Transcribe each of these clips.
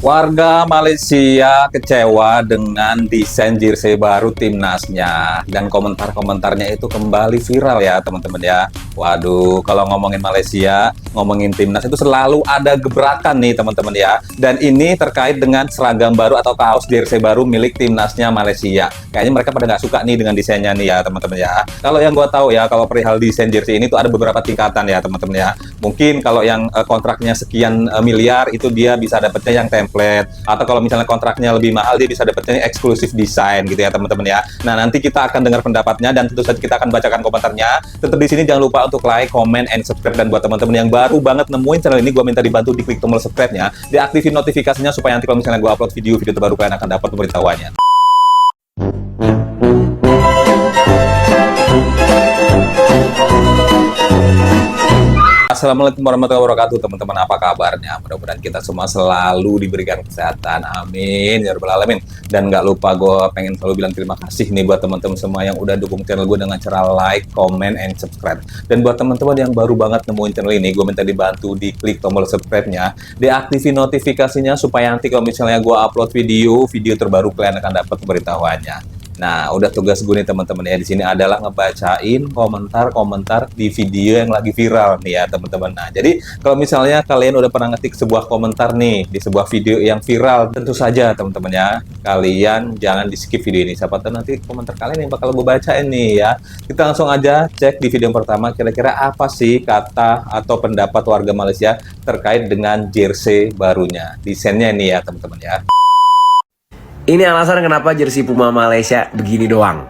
Warga Malaysia kecewa dengan desain jersey baru timnasnya dan komentar-komentarnya itu kembali viral ya teman-teman ya. Waduh, kalau ngomongin Malaysia, ngomongin timnas itu selalu ada gebrakan nih teman-teman ya. Dan ini terkait dengan seragam baru atau kaos jersey baru milik timnasnya Malaysia. Kayaknya mereka pada nggak suka nih dengan desainnya nih ya teman-teman ya. Kalau yang gua tahu ya, kalau perihal desain jersey ini tuh ada beberapa tingkatan ya teman-teman ya. Mungkin kalau yang kontraknya sekian miliar itu dia bisa dapetnya yang template, atau kalau misalnya kontraknya lebih mahal dia bisa dapetnya eksklusif desain gitu ya teman-teman ya. Nah, nanti kita akan dengar pendapatnya dan tentu saja kita akan bacakan komentarnya. Tetap di sini jangan lupa untuk like, comment, and subscribe. Dan buat teman-teman yang baru banget nemuin channel ini, gue minta dibantu diklik tombol subscribe-nya, diaktifin notifikasinya supaya nanti kalau misalnya gue upload video-video terbaru kalian akan dapat pemberitahuannya. Assalamualaikum warahmatullahi wabarakatuh teman-teman, apa kabarnya? Mudah-mudahan kita semua selalu diberikan kesehatan, amin ya rabbal alamin. Dan nggak lupa gue pengen selalu bilang terima kasih nih buat teman-teman semua yang udah dukung channel gue dengan cara like, comment, and subscribe. Dan buat teman-teman yang baru banget nemuin channel ini, gue minta dibantu di klik tombol subscribe-nya, diaktifin notifikasinya supaya nanti kalau misalnya gue upload video terbaru kalian akan dapat pemberitahuannya. Nah, udah tugas gue nih teman-teman ya, di sini adalah ngebacain komentar-komentar di video yang lagi viral nih ya teman-teman. Nah, jadi kalau misalnya kalian udah pernah ngetik sebuah komentar nih di sebuah video yang viral, tentu saja teman-teman ya, kalian jangan di skip video ini. Siapa tahu nanti komentar kalian yang bakal gue bacain nih ya. Kita langsung aja cek di video yang pertama, kira-kira apa sih kata atau pendapat warga Malaysia terkait dengan jersey barunya. Desainnya nih ya teman-teman ya. Ini alasan kenapa jersey Puma Malaysia begini doang.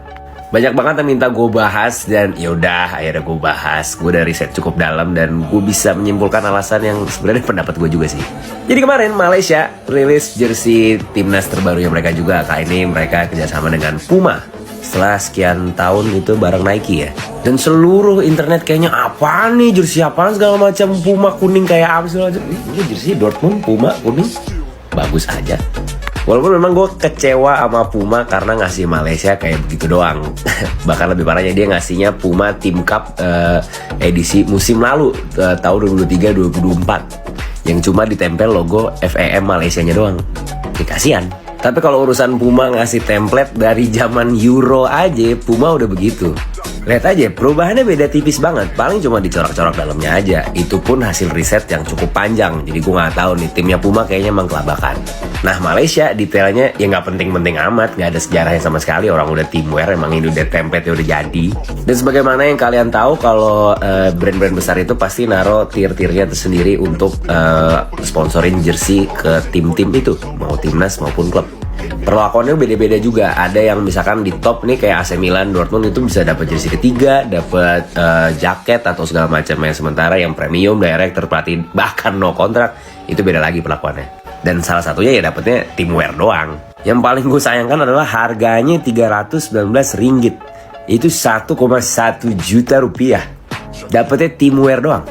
Banyak banget yang minta gue bahas dan yaudah akhirnya gue bahas. Gue udah riset cukup dalam dan gue bisa menyimpulkan alasan yang sebenarnya pendapat gue juga sih. Jadi kemarin Malaysia rilis jersey timnas terbarunya mereka juga. Kali ini mereka kerjasama dengan Puma. Setelah sekian tahun itu bareng Nike ya. Dan seluruh internet kayaknya apaan nih, jersey apaan segala macam, Puma kuning kayak apa segala macam. Ini jersey Dortmund Puma kuning bagus aja. Walaupun memang gue kecewa sama Puma karena ngasih Malaysia kayak begitu doang. Bahkan lebih parahnya dia ngasihnya Puma Team Cup edisi musim lalu tahun 2023-2024 yang cuma ditempel logo FEM Malaysianya doang. Kasihan. Tapi kalau urusan Puma ngasih template dari zaman Euro aja, Puma udah begitu. Lihat aja, perubahannya beda tipis banget. Paling cuma dicorak-corak dalamnya aja. Itu pun hasil riset yang cukup panjang. Jadi gue nggak tahu nih, timnya Puma kayaknya emang kelabakan. Nah, Malaysia detailnya ya nggak penting-penting amat. Nggak ada sejarahnya sama sekali. Orang udah teamwear, emang ini udah template udah jadi. Dan sebagaimana yang kalian tahu, kalau brand-brand besar itu pasti naro tier-tiernya tersendiri untuk sponsorin jersey ke tim-tim itu. Mau timnas maupun klub. Perlakuannya beda-beda juga. Ada yang misalkan di top nih kayak AC Milan, Dortmund itu bisa dapat jersey ketiga, dapat jaket atau segala macamnya. Sementara yang premium, direct, terpelatih, bahkan no kontrak, itu beda lagi perlakuannya. Dan salah satunya ya dapetnya teamwear doang. Yang paling gue sayangkan adalah harganya 319 ringgit. Itu 1,1 juta rupiah. Dapetnya teamwear doang.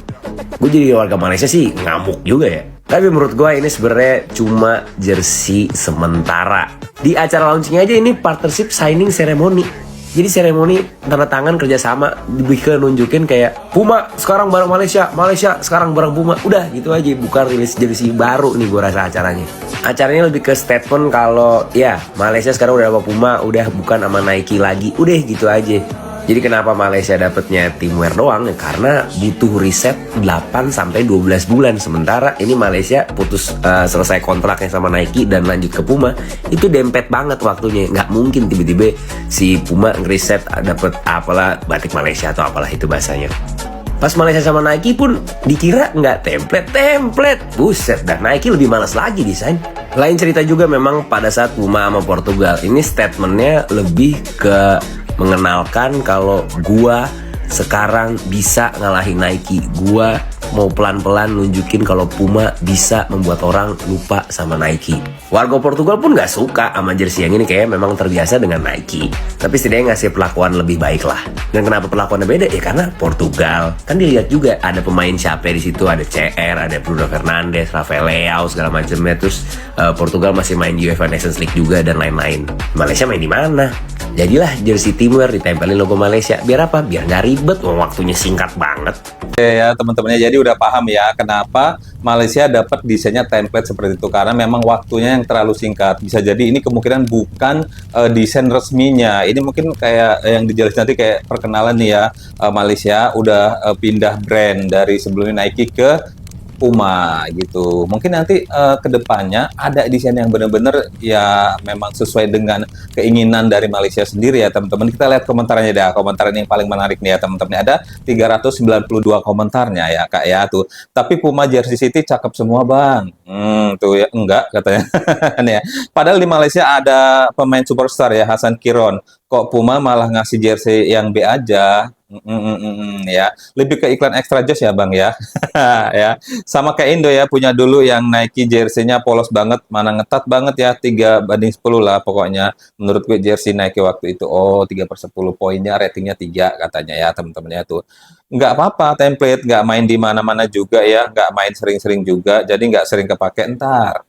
Gue jadi warga Malaysia sih ngamuk juga ya. Tapi menurut gue ini sebenarnya cuma jersey sementara. Di acara launching aja ini partnership signing ceremony. Jadi seremoni tanda tangan kerjasama dibikin nunjukin kayak Puma sekarang bareng Malaysia, Malaysia sekarang bareng Puma. Udah gitu aja, bukan rilis jersey baru nih gue rasa acaranya. Acaranya lebih ke statement kalau ya Malaysia sekarang udah sama Puma, udah bukan sama Nike lagi. Udah gitu aja. Jadi kenapa Malaysia dapetnya teamwear doang? Ya karena butuh riset 8-12 bulan. Sementara ini Malaysia putus selesai kontraknya sama Nike dan lanjut ke Puma. Itu dempet banget waktunya. Nggak mungkin tiba-tiba si Puma ngeriset dapet apalah batik Malaysia atau apalah itu bahasanya. Pas Malaysia sama Nike pun dikira nggak template. Buset, dan Nike lebih malas lagi desain. Lain cerita juga memang pada saat Puma sama Portugal. Ini statementnya lebih ke mengenalkan kalau gua sekarang bisa ngalahin Nike. Gua mau pelan-pelan nunjukin kalau Puma bisa membuat orang lupa sama Nike. Warga Portugal pun gak suka sama jersey yang ini, kayak memang terbiasa dengan Nike. Tapi setidaknya ngasih perlakuan lebih baik lah. Dan kenapa perlakuannya beda? Ya karena Portugal. Kan dilihat juga ada pemain siapa di situ, ada CR, ada Bruno Fernandes, Rafael Leao segala macamnya. Terus Portugal masih main UEFA Nations League juga dan lain-lain. Malaysia main di mana? Jadilah jersey teamwear ditempelin logo Malaysia. Biar apa? Biar nggak ribet, waktunya singkat banget. Oke ya teman-temannya, jadi udah paham ya kenapa Malaysia dapat desainnya template seperti itu karena memang waktunya yang terlalu singkat. Bisa jadi ini kemungkinan bukan desain resminya. Ini mungkin kayak yang dijelasin nanti kayak perkenalan nih ya, Malaysia udah pindah brand dari sebelumnya Nike ke Puma gitu. Mungkin nanti ke depannya ada desain yang benar-benar ya memang sesuai dengan keinginan dari Malaysia sendiri ya teman-teman. Kita lihat komentarnya deh. Komentar ini yang paling menarik nih ya teman-teman. Ada 392 komentarnya ya Kak ya tuh. Tapi Puma Jersey City cakep semua Bang. Tuh ya enggak katanya. Nih ya. Padahal di Malaysia ada pemain superstar ya Hasan Kiron. Kok Puma malah ngasih jersey yang B aja? Ya, lebih ke iklan extra joss ya Bang ya. Ya, sama kayak Indo ya, punya dulu yang Nike jersey-nya polos banget, mana ngetat banget ya, 3/10 lah pokoknya. Menurut gue jersey Nike waktu itu, 3/10 poinnya, ratingnya 3 katanya ya teman-temannya tuh. Nggak apa-apa, template, nggak main di mana-mana juga ya, nggak main sering-sering juga, jadi nggak sering kepake ntar.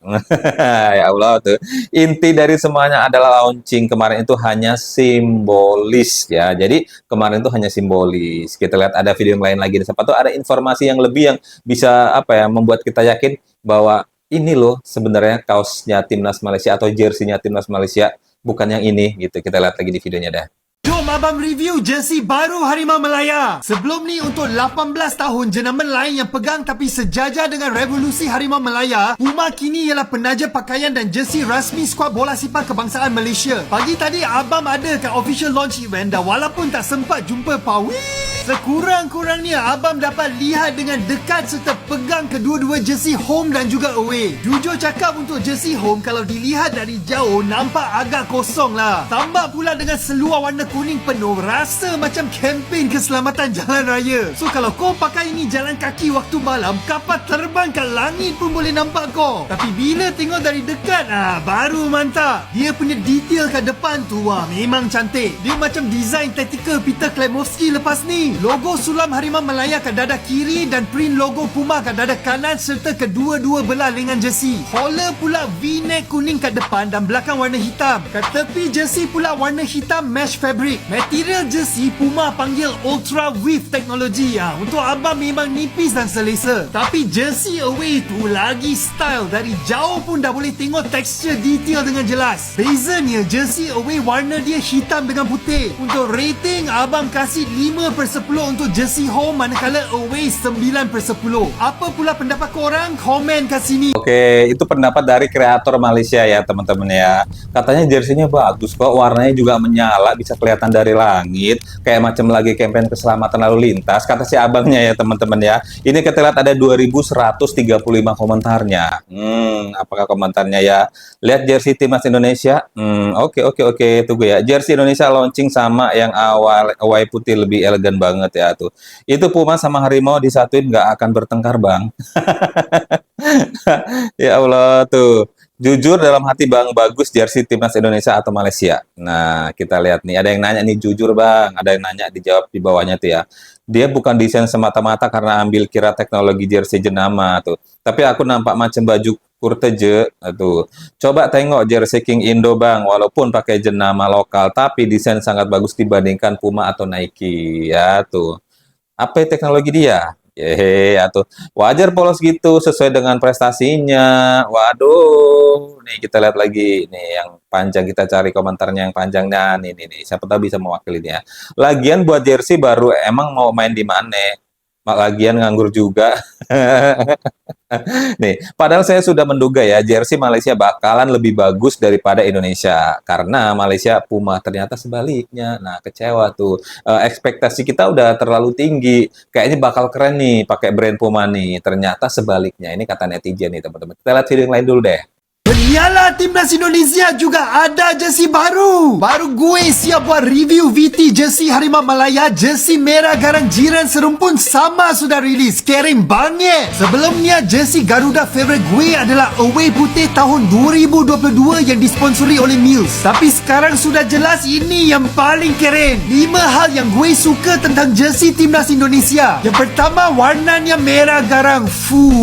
Ya Allah tuh. Inti dari semuanya adalah launching kemarin itu hanya simbolis ya. Jadi kemarin itu hanya simbolis. Kita lihat ada video yang lain lagi. Siapa tahu ada informasi yang lebih yang bisa apa ya membuat kita yakin bahwa ini loh sebenarnya kaosnya timnas Malaysia atau jersey-nya timnas Malaysia, bukan yang ini gitu. Kita lihat lagi di videonya dah. Jom abang review jersey baru Harimau Melaya. Sebelum ni untuk 18 tahun jenama lain yang pegang tapi sejajar dengan revolusi Harimau Melaya, Puma kini ialah penaja pakaian dan jersey rasmi skuad bola sepak kebangsaan Malaysia. Pagi tadi abang ada kat official launch event dan walaupun tak sempat jumpa Pawi, sekurang-kurangnya abang dapat lihat dengan dekat serta pegang kedua-dua jersey home dan juga away. Jujur cakap untuk jersey home kalau dilihat dari jauh nampak agak kosong lah. Tambah pula dengan seluar warna kuning penuh, rasa macam kempen keselamatan jalan raya. So kalau kau pakai ini jalan kaki waktu malam, kapal terbang ke langit pun boleh nampak kau. Tapi bila tengok dari dekat, baru mantap. Dia punya detail kat depan tu, memang cantik. Dia macam design tactical Peter Klemowski lepas ni. Logo sulam Harimau Melaya kat dada kiri dan print logo Puma kat dada kanan serta kedua-dua belah lengan jersey. Collar pula V-neck kuning kat depan dan belakang warna hitam. Kat tepi jersey pula warna hitam mesh fabric. Material jersey Puma panggil Ultra Weave Technology ya. Untuk abang memang nipis dan selesa. Tapi jersey away tu lagi style. Dari jauh pun dah boleh tengok tekstur detail dengan jelas. Bezanya jersey away warna dia hitam dengan putih. Untuk rating abang kasih 5/10 untuk jersey home, manakala away 9/10. Apa pula pendapat korang? Komen kat sini. Oke, itu pendapat dari kreator Malaysia ya teman-teman ya. Katanya jersey-nya bagus kok, warnanya juga menyala, bisa kelihatan dari langit, kayak macam lagi kampanye keselamatan lalu lintas. Kata si abangnya ya teman-teman ya. Ini kita lihat ada 2135 komentarnya. Apakah komentarnya ya? Lihat jersey timnas Indonesia. Oke, tunggu ya. Jersey Indonesia launching sama yang awal away putih lebih elegan banget ya tuh. Itu Puma sama Harimau disatuin nggak akan bertengkar bang. Ya Allah tuh. Jujur dalam hati Bang, bagus jersey timnas Indonesia atau Malaysia? Nah, kita lihat nih. Ada yang nanya nih, jujur Bang. Ada yang nanya, dijawab di bawahnya tuh ya. Dia bukan desain semata-mata karena ambil kira teknologi jersey jenama tuh. Tapi aku nampak macam baju kurteje tuh. Coba tengok jersey King Indo Bang, walaupun pakai jenama lokal, tapi desain sangat bagus dibandingkan Puma atau Nike. Ya tuh. Apa teknologi dia? Atau wajar polos gitu sesuai dengan prestasinya. Waduh, nih kita lihat lagi nih yang panjang, kita cari komentarnya yang panjangnya nih. Siapa tahu bisa mewakili ya. Lagian buat jersey baru emang mau main di mana? Lagian nganggur juga. Nih, padahal saya sudah menduga ya, jersey Malaysia bakalan lebih bagus daripada Indonesia. Karena Malaysia Puma ternyata sebaliknya. Nah, kecewa tuh. Ekspektasi kita udah terlalu tinggi. Kayaknya bakal keren nih pakai brand Puma nih. Ternyata sebaliknya. Ini kata netizen nih, teman-teman. Kita lihat video yang lain dulu deh. Yalah, timnas Indonesia juga ada jersey baru. Baru gue siap buat review VT jersey Harimau Melaya. Jersey merah garang jiran serumpun sama sudah rilis. Kering banget. Sebelumnya jersey Garuda favorite gue adalah away putih tahun 2022 yang disponsori oleh Mills. Tapi sekarang sudah jelas ini yang paling keren. 5 hal yang gue suka tentang jersey timnas Indonesia. Yang pertama, warnanya merah garang.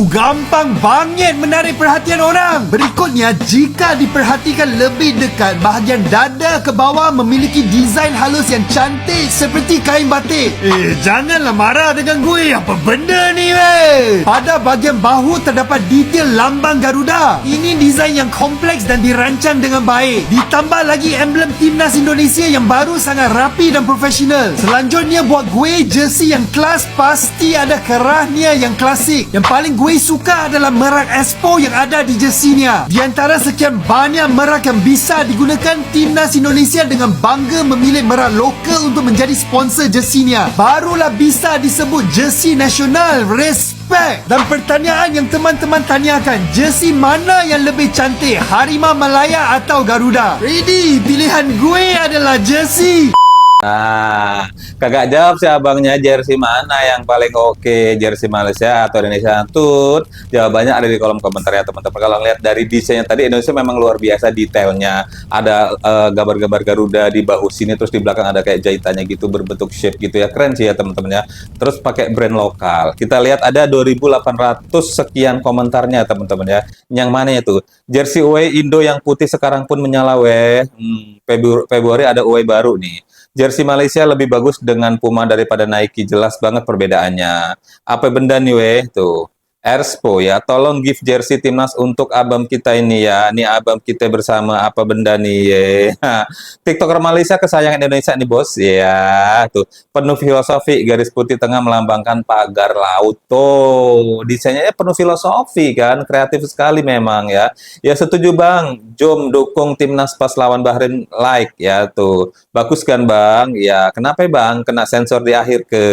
Gampang banget menarik perhatian orang. Berikutnya, Sebenarnya jika diperhatikan lebih dekat, bahagian dada ke bawah memiliki desain halus yang cantik seperti kain batik. Janganlah marah dengan gue. Apa benda ni weh? Pada bahagian bahu terdapat detail lambang Garuda. Ini desain yang kompleks dan dirancang dengan baik. Ditambah lagi emblem Timnas Indonesia yang baru sangat rapi dan profesional. Selanjutnya buat gue, jersey yang kelas pasti ada kerahnya yang klasik. Yang paling gue suka adalah merak Expo yang ada di jersey-nya. Di antara sekian banyak merak yang bisa digunakan, Timnas Indonesia dengan bangga memilih merak lokal untuk menjadi sponsor jersey-nya. Barulah bisa disebut jersey nasional. Respect. Dan pertanyaan yang teman-teman tanyakan, jersey mana yang lebih cantik, Harimau Malaya atau Garuda? Ready, pilihan gue adalah jersey. Nah, kagak jawab si abangnya jersey mana yang paling oke, jersey Malaysia atau Indonesia. Tut, jawabannya ada di kolom komentar ya teman-teman. Kalau ngeliat dari desainnya tadi, Indonesia memang luar biasa detailnya. Ada gambar-gambar Garuda di bahu sini, terus di belakang ada kayak jahitannya gitu, berbentuk shape gitu ya. Keren sih ya teman-teman ya. Terus pakai brand lokal. Kita lihat ada 2.800 sekian komentarnya teman-teman ya. Yang mana itu? Jersey away Indo yang putih sekarang pun menyala weh. Februari ada away baru nih. Jersey Malaysia lebih bagus dengan Puma daripada Nike. Jelas banget perbedaannya. Apa benda nih weh? Tuh. Erspo ya, tolong give jersey timnas untuk abang kita ini ya. Ini abang kita bersama apa benda nih ya. TikToker Malaysia kesayangan Indonesia nih bos. Ya, tuh. Penuh filosofi, garis putih tengah melambangkan pagar laut. Tuh, desainnya penuh filosofi kan, kreatif sekali memang ya. Ya setuju bang, jom dukung timnas pas lawan Bahrain like ya tuh. Bagus kan bang? Ya, kenapa bang? Kena sensor di akhir ke?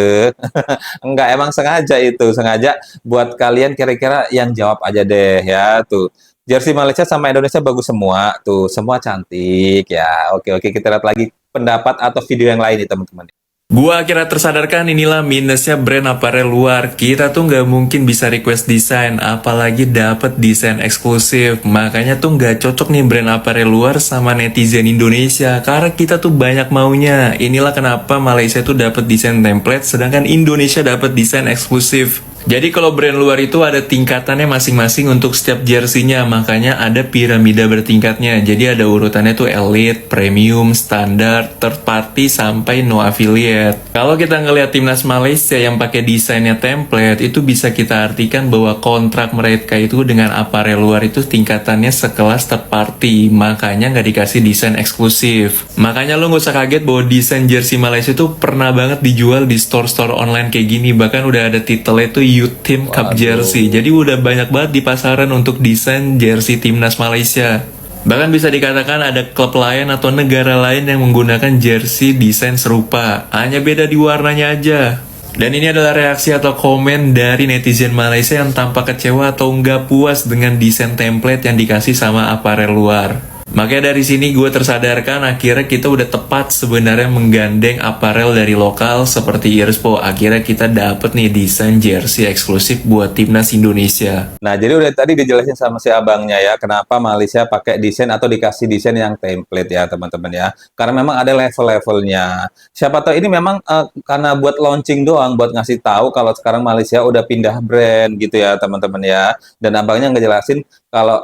Enggak, emang sengaja itu, sengaja buat kalian kira-kira yang jawab aja deh ya tuh. Jersey Malaysia sama Indonesia bagus semua tuh, semua cantik ya. Oke, kita lihat lagi pendapat atau video yang lain nih teman-teman. Gua akhirnya tersadarkan inilah minusnya brand apparel luar. Kita tuh nggak mungkin bisa request desain, apalagi dapat desain eksklusif. Makanya tuh nggak cocok nih brand apparel luar sama netizen Indonesia, karena kita tuh banyak maunya. Inilah kenapa Malaysia tuh dapat desain template, sedangkan Indonesia dapat desain eksklusif. Jadi kalau brand luar itu ada tingkatannya masing-masing untuk setiap jersey-nya, makanya ada piramida bertingkatnya. Jadi ada urutannya tuh elite, premium, standar, third party, sampai no affiliate. Kalau kita ngelihat timnas Malaysia yang pakai desainnya template, itu bisa kita artikan bahwa kontrak mereka itu dengan apparel luar itu tingkatannya sekelas third party, makanya nggak dikasih desain eksklusif. Makanya lo nggak usah kaget bahwa desain jersey Malaysia itu pernah banget dijual di store-store online kayak gini, bahkan udah ada titelnya tuh Youth Team Cup Jersey. Jadi udah banyak banget di pasaran untuk desain jersey timnas Malaysia. Bahkan bisa dikatakan ada klub lain atau negara lain yang menggunakan jersey desain serupa, hanya beda di warnanya aja. Dan ini adalah reaksi atau komen dari netizen Malaysia yang tampak kecewa atau nggak puas dengan desain template yang dikasih sama apparel luar. Makanya dari sini gue tersadarkan akhirnya kita udah tepat sebenarnya menggandeng apparel dari lokal seperti Erspo. Akhirnya kita dapet nih desain jersey eksklusif buat timnas Indonesia. Nah, jadi udah tadi dijelasin sama si abangnya ya, kenapa Malaysia pakai desain atau dikasih desain yang template ya teman-teman ya. Karena memang ada level-levelnya. Siapa tahu ini memang karena buat launching doang, buat ngasih tahu kalau sekarang Malaysia udah pindah brand gitu ya teman-teman ya. Dan abangnya ngejelasin kalau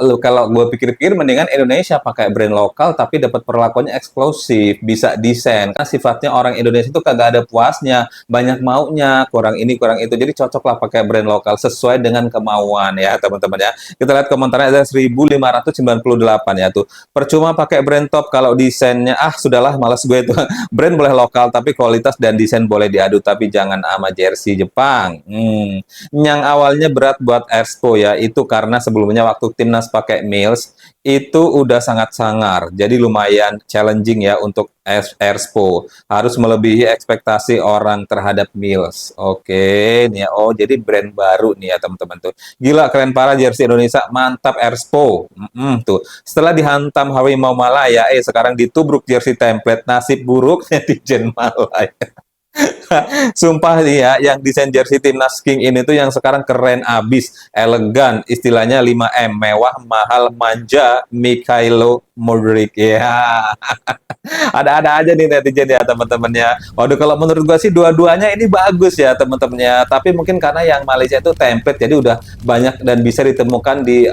gue pikir-pikir mendingan Indonesia pakai brand lokal tapi dapat perlakuannya eksklusif, bisa desain. Karena sifatnya orang Indonesia itu kagak ada puasnya, banyak maunya, kurang ini kurang itu. Jadi cocoklah pakai brand lokal sesuai dengan kemauan ya teman-teman ya. Kita lihat komentarnya ada 1598 ya tuh. Percuma pakai brand top kalau desainnya sudahlah malas gue itu. Brand boleh lokal tapi kualitas dan desain boleh diadu, tapi jangan sama jersey Jepang. Yang awalnya berat buat Erspo ya, itu karena sebelumnya waktu timnas pakai Mills itu udah sangat sangar, jadi lumayan challenging ya untuk Erspo, harus melebihi ekspektasi orang terhadap Mills. Oke, nih ya, jadi brand baru nih ya teman-teman tuh. Gila keren parah jersey Indonesia, mantap Erspo. Tuh, setelah dihantam Harimau Malaya, sekarang ditubruk jersey template, nasib buruk netizen Malaya. Sumpah nih ya, yang desain jersey timnas King ini tuh yang sekarang keren abis, elegan, istilahnya 5M, mewah, mahal, manja, Mikhailo Modric ya. Ada-ada aja nih netizen ya teman-teman ya. Waduh, kalau menurut gua sih dua-duanya ini bagus ya teman-teman ya. Tapi mungkin karena yang Malaysia itu template, jadi udah banyak dan bisa ditemukan di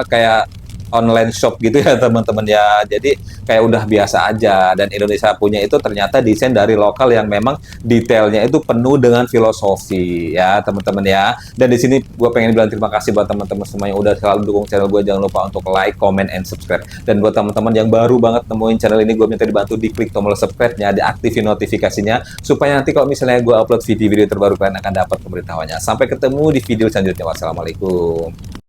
kayak online shop gitu ya teman-teman ya. Jadi kayak udah biasa aja, dan Indonesia punya itu ternyata desain dari lokal yang memang detailnya itu penuh dengan filosofi ya teman-teman ya. Dan di sini gue pengen bilang terima kasih buat teman-teman semua yang udah selalu dukung channel gue. Jangan lupa untuk like, comment, and subscribe. Dan buat teman-teman yang baru banget nemuin channel ini, gue minta dibantu diklik tombol subscribe-nya, diaktifin notifikasinya supaya nanti kalau misalnya gue upload video-video terbaru kalian akan dapat pemberitahuannya. Sampai ketemu di video selanjutnya. Wassalamualaikum.